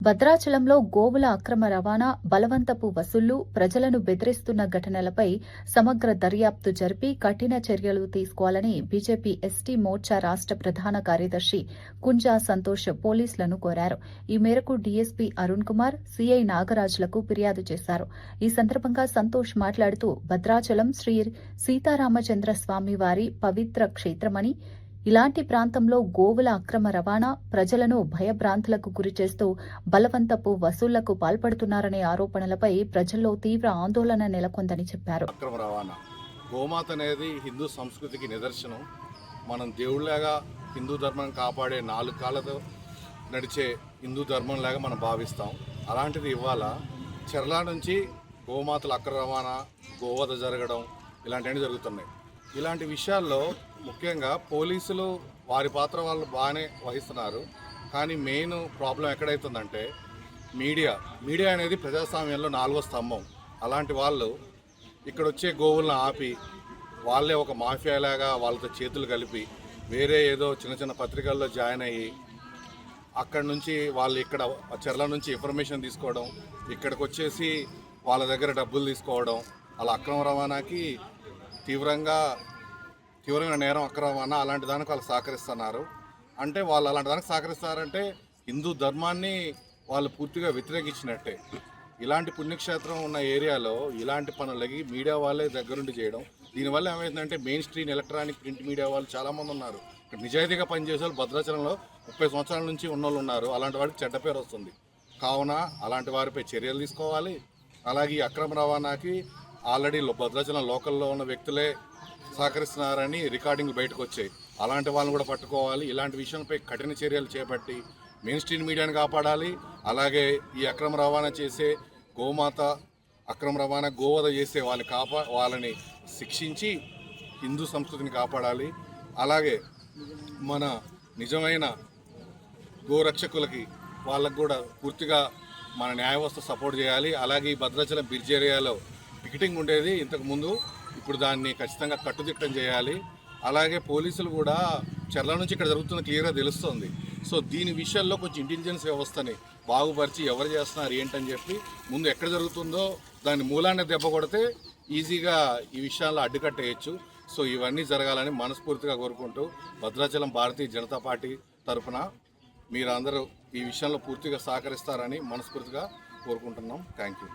భద్రాచలంలో గోవుల అక్రమ రవాణా, బలవంతపు వసూళ్లు, ప్రజలను బెదిరిస్తున్న ఘటనలపై సమగ్ర దర్యాప్తు జరిపి కఠిన చర్యలు తీసుకోవాలని బీజేపీ ఎస్టీ మోర్చా రాష్ట్ర ప్రధాన కార్యదర్శి కుంజా సంతోష్ పోలీసులను కోరారు. ఈ మేరకు డీఎస్పీ అరుణ్ కుమార్, సీఐ నాగరాజులకు ఫిర్యాదు చేశారు. ఈ సందర్భంగా సంతోష్ మాట్లాడుతూ భద్రాచలం శ్రీ సీతారామచంద్ర స్వామి వారి పవిత్ర క్షేత్రమని, ఇలాంటి ప్రాంతంలో గోవుల అక్రమ రవాణా, ప్రజలను భయభ్రాంతులకు గురిచేస్తూ బలవంతపు వసూళ్లకు పాల్పడుతున్నారనే ఆరోపణలపై ప్రజల్లో తీవ్ర ఆందోళన నెలకొందని చెప్పారు. అక్రమ రవాణా, గోమాత అనేది హిందూ సంస్కృతికి నిదర్శనం. మనం దేవుళ్లాగా హిందూ ధర్మం కాపాడే 4 కాళ్ళతో నడిచే హిందూ ధర్మంలాగా మనం భావిస్తాం. అలాంటిది ఇవాళ చెర్ల నుంచి గోమాతల అక్రమ రవాణా, గోవధ జరగడం ఇలాంటివన్నీ జరుగుతున్నాయి. ఇలాంటి విషయాల్లో ముఖ్యంగా పోలీసులు వారి పాత్ర వాళ్ళు బాగానే వహిస్తున్నారు. కానీ మెయిన్ ప్రాబ్లం ఎక్కడైతుందంటే మీడియా అనేది ప్రజాస్వామ్యంలో 4వ స్తంభం. అలాంటి వాళ్ళు ఇక్కడ వచ్చే గోవులను ఆపి వాళ్ళే ఒక మాఫియాలాగా వాళ్ళతో చేతులు కలిపి వేరే ఏదో చిన్న చిన్న పత్రికల్లో జాయిన్ అయ్యి అక్కడి నుంచి వాళ్ళు ఇక్కడ చెర్ల నుంచి ఇన్ఫర్మేషన్ తీసుకోవడం, ఇక్కడికి వచ్చేసి వాళ్ళ దగ్గర డబ్బులు తీసుకోవడం, అలా అక్రమ రవాణాకి తీవ్రంగా నేరం అక్రమ రవాణా అలాంటి దానికి వాళ్ళు సహకరిస్తున్నారు. అంటే వాళ్ళు అలాంటి దానికి సహకరిస్తారంటే హిందూ ధర్మాన్ని వాళ్ళు పూర్తిగా వ్యతిరేకించినట్టే. ఇలాంటి పుణ్యక్షేత్రం ఉన్న ఏరియాలో ఇలాంటి పనులకి మీడియా వాళ్ళే దగ్గరుండి చేయడం, దీనివల్ల ఏమైందంటే main stream electronic print media వాళ్ళు చాలామంది ఉన్నారు. ఇక్కడ నిజాయితీగా పనిచేసే వాళ్ళు భద్రాచలంలో 30 సంవత్సరాల నుంచి ఉన్నోళ్ళు ఉన్నారు. అలాంటి వాడికి చెడ్డ పేరు వస్తుంది. కావున అలాంటి వారిపై చర్యలు తీసుకోవాలి. అలాగే ఈ అక్రమ రవాణాకి ఆల్రెడీ భద్రాచలం లోకల్లో ఉన్న వ్యక్తులే సహకరిస్తున్నారని రికార్డింగ్లు బయటకు వచ్చాయి. అలాంటి వాళ్ళని కూడా పట్టుకోవాలి. ఇలాంటి విషయంపై కఠిన చర్యలు చేపట్టి మెయిన్ స్ట్రీమ్ మీడియాని కాపాడాలి. అలాగే ఈ అక్రమ రవాణా చేసే గోమాత అక్రమ రవాణా, గోవధ చేసే వాళ్ళని శిక్షించి హిందూ సంస్కృతిని కాపాడాలి. అలాగే మన నిజమైన గోరక్షకులకి వాళ్ళకు కూడా పూర్తిగా మన న్యాయ వ్యవస్థ సపోర్ట్ చేయాలి. అలాగే ఈ భద్రాచలం బ్రిడ్జ్ ఏరియాలో పికెటింగ్ ఉండేది ఇంతకుముందు, ఇప్పుడు దాన్ని ఖచ్చితంగా కట్టుదిట్టం చేయాలి. అలాగే పోలీసులు కూడా చెర్ల నుంచి ఇక్కడ జరుగుతున్న క్లియర్గా తెలుస్తుంది. సో దీని విషయాల్లో కొంచెం ఇంటెలిజెన్స్ వ్యవస్థని బాగుపరిచి ఎవరు చేస్తున్నారు ఏంటని చెప్పి ముందు ఎక్కడ జరుగుతుందో దాని మూలాన్ని దెబ్బ కొడితే ఈజీగా ఈ విషయాల్లో అడ్డుకట్టేయచ్చు. సో ఇవన్నీ జరగాలని మనస్ఫూర్తిగా కోరుకుంటూ భద్రాచలం భారతీయ జనతా పార్టీ తరఫున మీరందరూ ఈ విషయంలో పూర్తిగా సహకరిస్తారని మనస్ఫూర్తిగా కోరుకుంటున్నాం. Thank you.